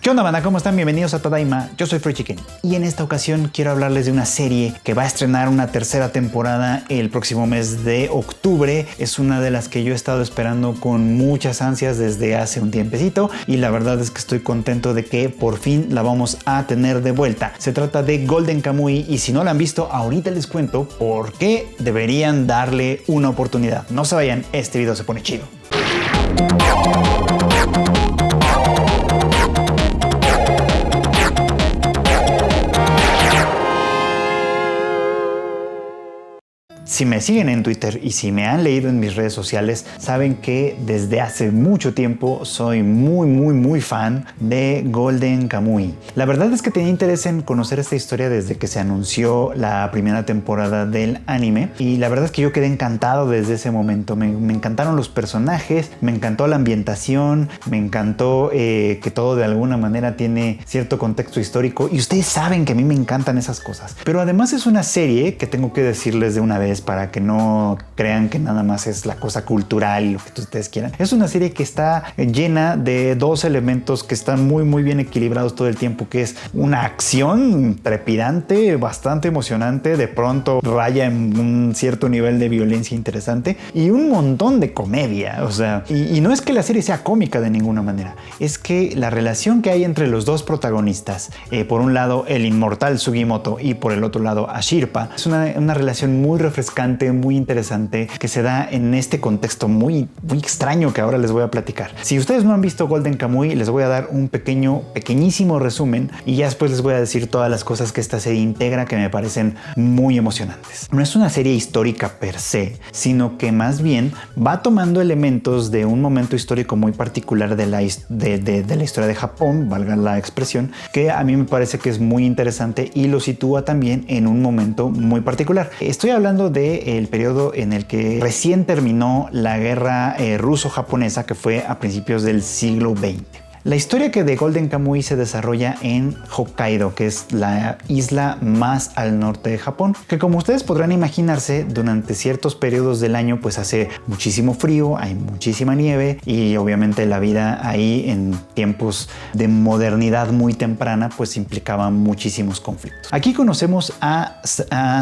¿Qué onda, banda? ¿Cómo están? Bienvenidos a Tadaima. Yo soy Free Chicken y en esta ocasión quiero hablarles de una serie que va a estrenar una tercera temporada el próximo mes de octubre. Es una de las que yo he estado esperando con muchas ansias desde hace un tiempecito y la verdad es que estoy contento de que por fin la vamos a tener de vuelta. Se trata de Golden Kamuy y si no la han visto, ahorita les cuento por qué deberían darle una oportunidad. No se vayan, este video se pone chido. Si me siguen en Twitter y si me han leído en mis redes sociales, saben que desde hace mucho tiempo soy muy fan de Golden Kamuy. La verdad es que tenía interés en conocer esta historia desde que se anunció la primera temporada del anime y la verdad es que yo quedé encantado desde ese momento. Me encantaron los personajes, me encantó la ambientación, me encantó que todo de alguna manera tiene cierto contexto histórico y ustedes saben que a mí me encantan esas cosas. Pero además es una serie que tengo que decirles de una vez para que no crean que nada más es la cosa cultural y lo que ustedes quieran. Es una serie que está llena de dos elementos que están muy bien equilibrados todo el tiempo, que es una acción trepidante, bastante emocionante, de pronto raya en un cierto nivel de violencia interesante y un montón de comedia. O sea, y no es que la serie sea cómica de ninguna manera, es que la relación que hay entre los dos protagonistas, por un lado el inmortal Sugimoto y por el otro lado Ashirpa, es una relación muy refrescante, muy interesante, que se da en este contexto muy extraño que ahora les voy a platicar. Si ustedes no han visto Golden Kamuy, les voy a dar un pequeñísimo resumen y ya después les voy a decir todas las cosas que esta serie integra que me parecen muy emocionantes. No es una serie histórica per se, sino que más bien va tomando elementos de un momento histórico muy particular de la historia de Japón, valga la expresión, que a mí me parece que es muy interesante y lo sitúa también en un momento muy particular. Estoy hablando del periodo en el que recién terminó la guerra ruso-japonesa, que fue a principios del siglo XX. La historia que de Golden Kamuy se desarrolla en Hokkaido, que es la isla más al norte de Japón, que como ustedes podrán imaginarse, durante ciertos periodos del año pues hace muchísimo frío, hay muchísima nieve y obviamente la vida ahí en tiempos de modernidad muy temprana pues implicaba muchísimos conflictos. Aquí conocemos a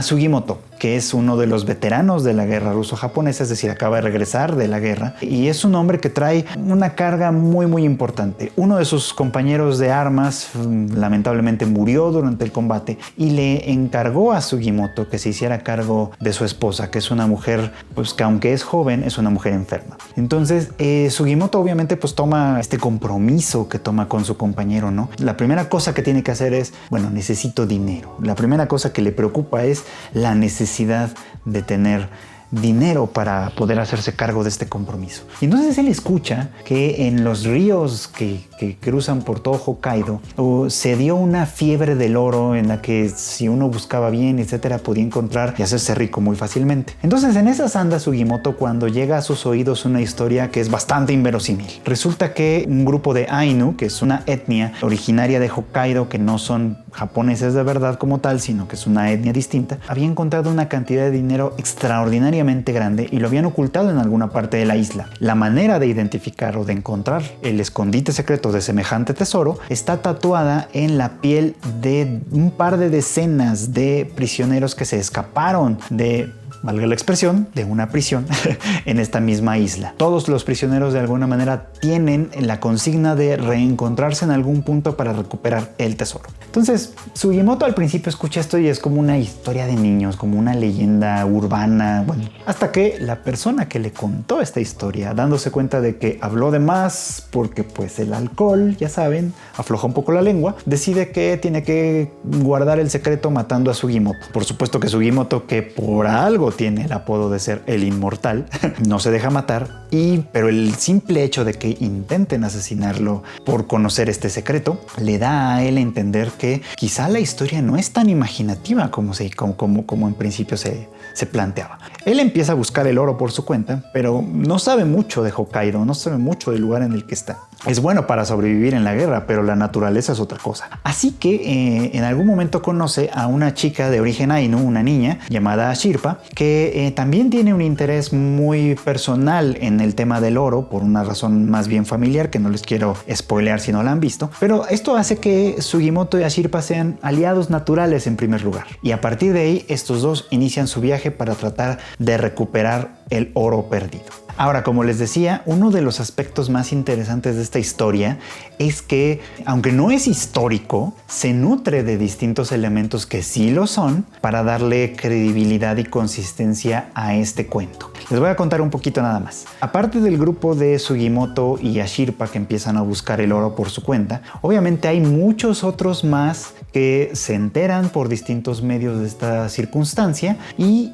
Sugimoto, que es uno de los veteranos de la guerra ruso-japonesa, es decir, acaba de regresar de la guerra y es un hombre que trae una carga muy importante. Uno de sus compañeros de armas lamentablemente murió durante el combate y le encargó a Sugimoto que se hiciera cargo de su esposa, que es una mujer pues que aunque es joven es una mujer enferma. Entonces Sugimoto obviamente pues toma este compromiso que toma con su compañero, ¿no? La primera cosa que tiene que hacer es, bueno, necesito dinero. La primera cosa que le preocupa es la necesidad de tener dinero para poder hacerse cargo de este compromiso. Y entonces él escucha que en los ríos que cruzan por todo Hokkaido se dio una fiebre del oro en la que si uno buscaba bien, etcétera, podía encontrar y hacerse rico muy fácilmente. Entonces en esas anda Sugimoto cuando llega a sus oídos una historia que es bastante inverosímil. Resulta que un grupo de Ainu, que es una etnia originaria de Hokkaido, que no son japoneses de verdad como tal, sino que es una etnia distinta, había encontrado una cantidad de dinero extraordinariamente grande y lo habían ocultado en alguna parte de la isla. La manera de identificar o de encontrar el escondite secreto de semejante tesoro está tatuada en la piel de un par de decenas de prisioneros que se escaparon de, valga la expresión, de una prisión en esta misma isla. Todos los prisioneros de alguna manera tienen la consigna de reencontrarse en algún punto para recuperar el tesoro. Entonces Sugimoto al principio escucha esto y es como una historia de niños, como una leyenda urbana, bueno, hasta que la persona que le contó esta historia, dándose cuenta de que habló de más porque pues el alcohol, ya saben, afloja un poco la lengua, decide que tiene que guardar el secreto matando a Sugimoto. Por supuesto que Sugimoto, que por algo tiene el apodo de ser el inmortal, no se deja matar, pero el simple hecho de que intenten asesinarlo por conocer este secreto le da a él a entender que quizá la historia no es tan imaginativa como en principio se planteaba. Él empieza a buscar el oro por su cuenta, pero no sabe mucho de Hokkaido, no sabe mucho del lugar en el que está. es bueno para sobrevivir en la guerra, pero la naturaleza es otra cosa. Así que en algún momento conoce a una chica de origen Ainu, una niña llamada Shirpa, que también tiene un interés muy personal en el tema del oro, por una razón más bien familiar, que no les quiero spoilear si no la han visto. Pero esto hace que Sugimoto y Ashirpa sean aliados naturales en primer lugar. Y a partir de ahí, estos dos inician su viaje para tratar de recuperar el oro perdido. Ahora, como les decía, uno de los aspectos más interesantes de esta historia es que, aunque no es histórico, se nutre de distintos elementos que sí lo son para darle credibilidad y consistencia a este cuento. Les voy a contar un poquito nada más. Aparte del grupo de Sugimoto y Ashirpa que empiezan a buscar el oro por su cuenta, obviamente hay muchos otros más que se enteran por distintos medios de esta circunstancia y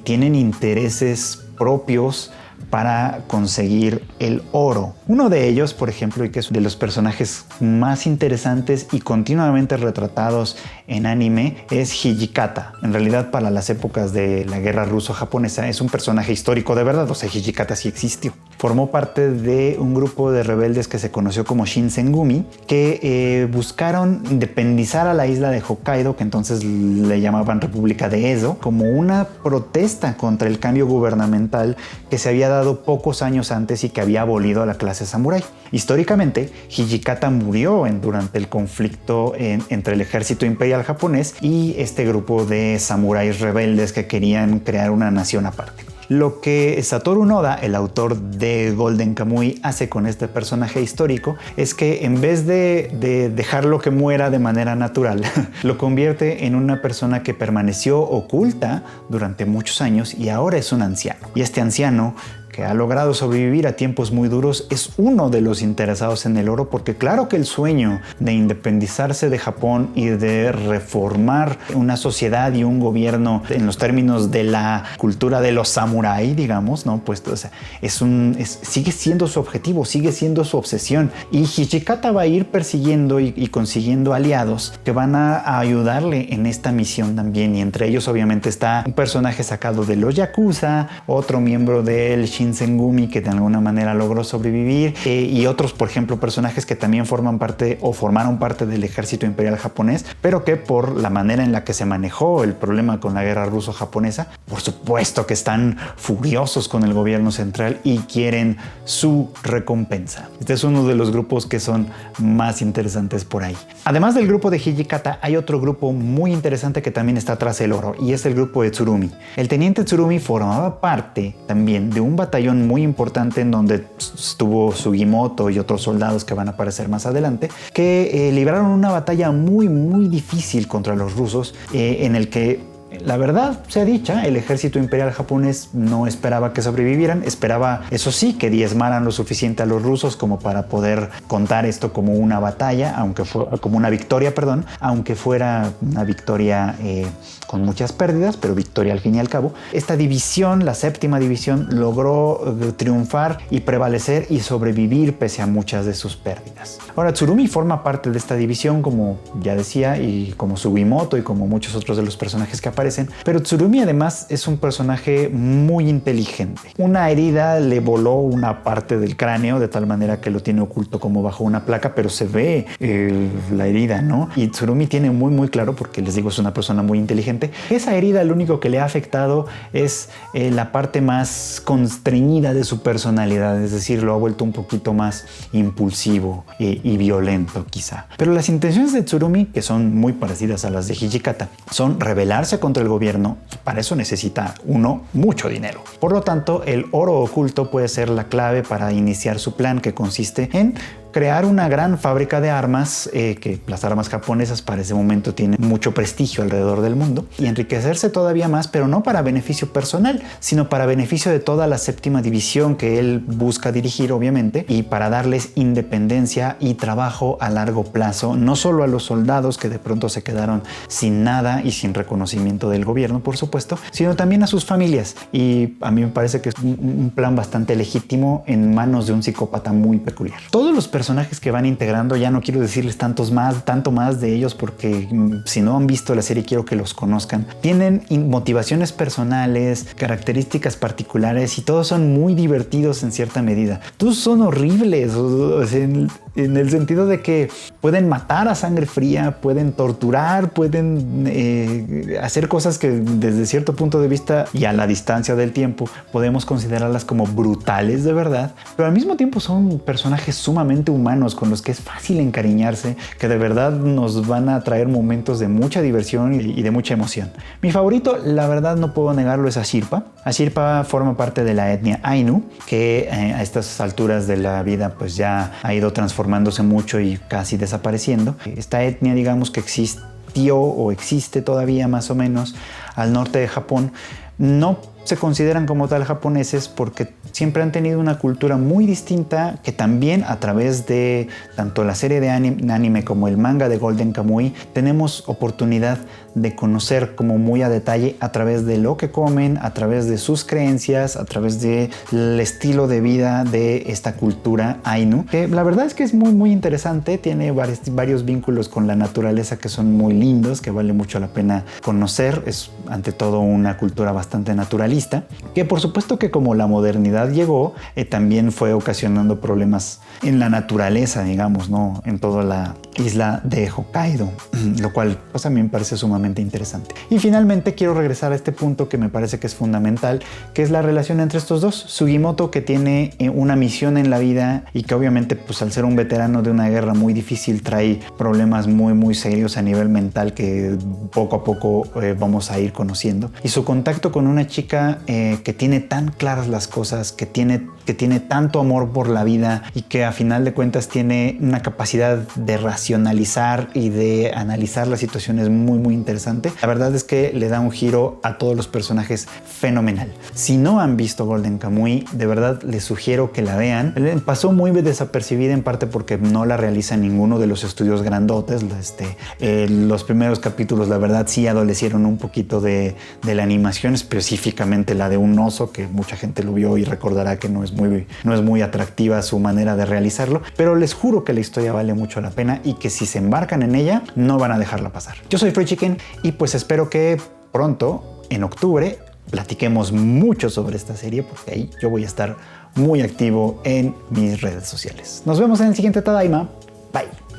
tienen intereses propios para conseguir el oro. Uno de ellos, por ejemplo, y que es de los personajes más interesantes y continuamente retratados en anime, es Hijikata. En realidad, para las épocas de la guerra ruso-japonesa, es un personaje histórico de verdad. O sea, Hijikata sí existió. Formó parte de un grupo de rebeldes que se conoció como Shinsengumi, que buscaron independizar a la isla de Hokkaido, que entonces le llamaban República de Edo, como una protesta contra el cambio gubernamental que se había dado pocos años antes y que había abolido a la clase samurái. Históricamente, Hijikata murió durante el conflicto entre el ejército imperial japonés y este grupo de samuráis rebeldes que querían crear una nación aparte. Lo que Satoru Noda, el autor de Golden Kamuy, hace con este personaje histórico es que en vez de dejarlo que muera de manera natural, lo convierte en una persona que permaneció oculta durante muchos años y ahora es un anciano. Y este anciano, que ha logrado sobrevivir a tiempos muy duros, es uno de los interesados en el oro, porque claro que el sueño de independizarse de Japón y de reformar una sociedad y un gobierno en los términos de la cultura de los samurái, digamos, ¿no? Pues o sea, sigue siendo su objetivo, sigue siendo su obsesión, y Hijikata va a ir persiguiendo y consiguiendo aliados que van a ayudarle en esta misión también, y entre ellos obviamente está un personaje sacado de los Yakuza, otro miembro del Shinsengumi que de alguna manera logró sobrevivir, y otros, por ejemplo, personajes que también forman parte o formaron parte del ejército imperial japonés, pero que por la manera en la que se manejó el problema con la guerra ruso-japonesa, por supuesto que están furiosos con el gobierno central y quieren su recompensa. Este es uno de los grupos que son más interesantes por ahí. Además del grupo de Hijikata, hay otro grupo muy interesante que también está tras el oro, y es el grupo de Tsurumi. El teniente Tsurumi formaba parte también de un batallón muy importante en donde estuvo Sugimoto y otros soldados que van a aparecer más adelante, que libraron una batalla muy difícil contra los rusos, en el que, la verdad sea dicha, el ejército imperial japonés no esperaba que sobrevivieran, esperaba, eso sí, que diezmaran lo suficiente a los rusos como para poder contar esto como una batalla, como una victoria, perdón, aunque fuera una victoria con muchas pérdidas, pero victoria al fin y al cabo. Esta división, la séptima división, logró triunfar y prevalecer y sobrevivir pese a muchas de sus pérdidas. Ahora, Tsurumi forma parte de esta división, como ya decía, y como Sugimoto y como muchos otros de los personajes que aparecen, pero Tsurumi además es un personaje muy inteligente. Una herida le voló una parte del cráneo de tal manera que lo tiene oculto como bajo una placa, pero se ve la herida, ¿no? Y Tsurumi tiene muy claro, porque les digo, es una persona muy inteligente. Esa herida lo único que le ha afectado es la parte más constreñida de su personalidad, es decir, lo ha vuelto un poquito más impulsivo y violento quizá. Pero las intenciones de Tsurumi, que son muy parecidas a las de Hijikata, son rebelarse contra el gobierno. Para eso necesita mucho dinero. Por lo tanto, el oro oculto puede ser la clave para iniciar su plan, que consiste en crear una gran fábrica de armas, que las armas japonesas para ese momento tienen mucho prestigio alrededor del mundo, y enriquecerse todavía más, pero no para beneficio personal, sino para beneficio de toda la séptima división que él busca dirigir, obviamente, y para darles independencia y trabajo a largo plazo, no solo a los soldados que de pronto se quedaron sin nada y sin reconocimiento del gobierno, por supuesto, sino también a sus familias. Y a mí me parece que es un plan bastante legítimo en manos de un psicópata muy peculiar. Todos los personajes que van integrando, ya no quiero decirles tanto más de ellos porque si no han visto la serie quiero que los conozcan. Tienen motivaciones personales, características particulares y todos son muy divertidos en cierta medida. Todos son horribles, en el sentido de que pueden matar a sangre fría, pueden torturar, pueden hacer cosas que desde cierto punto de vista y a la distancia del tiempo podemos considerarlas como brutales de verdad, pero al mismo tiempo son personajes sumamente humanos con los que es fácil encariñarse, que de verdad nos van a traer momentos de mucha diversión y de mucha emoción. Mi favorito, la verdad no puedo negarlo, es Ashirpa. Ashirpa forma parte de la etnia Ainu, que a estas alturas de la vida pues ya ha ido transformándose mucho y casi desapareciendo. Esta etnia, digamos, que existió o existe todavía más o menos al norte de Japón, no se consideran como tal japoneses porque siempre han tenido una cultura muy distinta que también a través de tanto la serie de anime como el manga de Golden Kamuy tenemos oportunidad de conocer como muy a detalle a través de lo que comen, a través de sus creencias, a través del estilo de vida de esta cultura Ainu, que la verdad es que es muy interesante, tiene varios vínculos con la naturaleza que son muy lindos, que vale mucho la pena conocer. Es ante todo una cultura bastante naturalista, que por supuesto que como la modernidad llegó, también fue ocasionando problemas en la naturaleza, digamos, ¿no? En toda la isla de Hokkaido, lo cual pues a mí me parece sumamente interesante. Y finalmente quiero regresar a este punto que me parece que es fundamental, que es la relación entre estos dos. Sugimoto, que tiene una misión en la vida y que obviamente pues al ser un veterano de una guerra muy difícil trae problemas muy serios a nivel mental que poco a poco vamos a ir conociendo. Y su contacto con una chica que tiene tan claras las cosas, que tiene tanto amor por la vida y que a final de cuentas tiene una capacidad de racionalizar y de analizar las situaciones muy interesante. La verdad es que le da un giro a todos los personajes fenomenal. Si no han visto Golden Kamuy, de verdad les sugiero que la vean. Pasó muy desapercibida en parte porque no la realiza ninguno de los estudios grandotes. Los primeros capítulos, la verdad, sí adolecieron un poquito de la animación, específicamente la de un oso, que mucha gente lo vio y recordará que no es muy atractiva su manera de realizarlo, pero les juro que la historia vale mucho la pena y que si se embarcan en ella no van a dejarla pasar. Yo soy Free Chicken y pues espero que pronto, en octubre, platiquemos mucho sobre esta serie porque ahí yo voy a estar muy activo en mis redes sociales. Nos vemos en el siguiente Tadaima. Bye.